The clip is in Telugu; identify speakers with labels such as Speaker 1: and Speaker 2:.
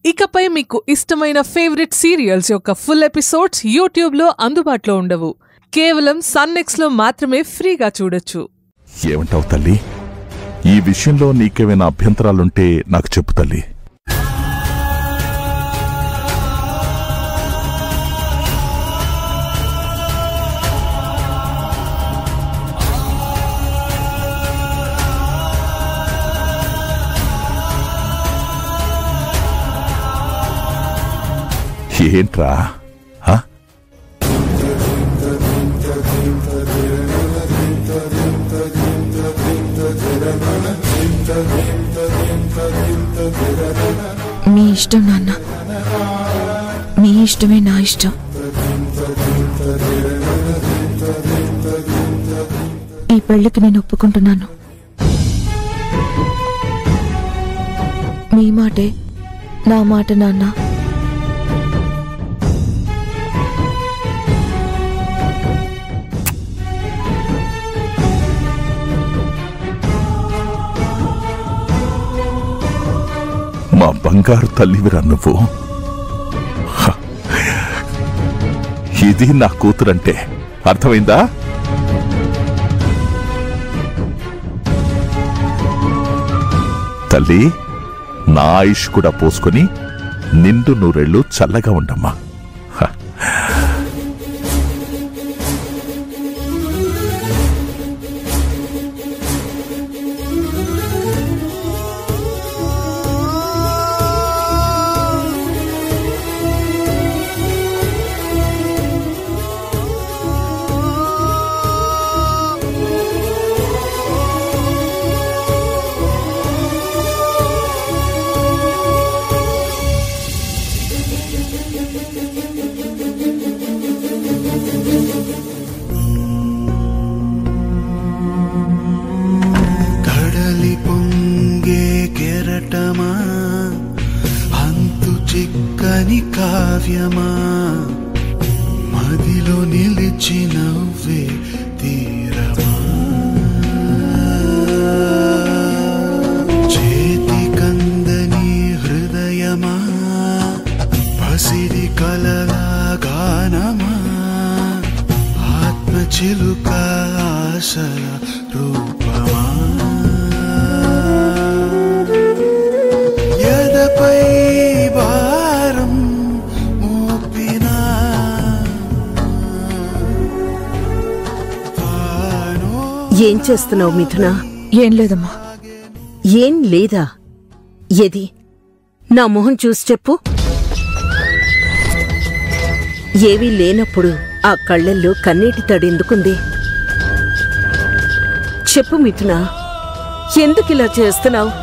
Speaker 1: ఇకపై మీకు ఇష్టమైన ఫేవరెట్ సీరియల్స్ యొక్క ఫుల్ ఎపిసోడ్స్ యూట్యూబ్లో అందుబాటులో ఉండవు. కేవలం సన్నెక్స్లో మాత్రమే ఫ్రీగా చూడొచ్చు.
Speaker 2: ఏమంటావు తల్లి? ఈ విషయంలో నీకేమైనా అభ్యంతరాలుంటే నాకు చెప్పు తల్లి. ఏంట్రా?
Speaker 3: మీ ఇష్టం నాన్న, మీ ఇష్టమే నా ఇష్టం. ఈ పెళ్లికి నేను ఒప్పుకుంటున్నాను. మీ మాటే నా మాట నాన్న.
Speaker 2: మా బంగారు తల్లివిరా నువ్వు. ఇది నా కూతురంటే అర్థమైందా? తల్లి, నా ఆయుష్ కూడా పోసుకొని నిండు నూరేళ్లు చల్లగా ఉండమ్మా.
Speaker 4: చిక్కని కావ్యమా, మదిలో నిలిచి నవ్వే తీరమా, చేతి కందని హృదయమా, పసిడి కలల గానమా, ఆత్మ చిలుక ఆశల రూపమా, ఎదపై భారం మోపినా
Speaker 5: ఏం చేస్తున్నావు మిథునా?
Speaker 3: ఏం లేదమ్మా.
Speaker 5: ఏం లేదా? ఏది నా మొహం చూసి చెప్పు. ఏవీ లేనప్పుడు ఆ కళ్ళల్లో కన్నీటి తడెందుకుంది? చెప్పు మిథునా, ఎందుకిలా చేస్తున్నావు?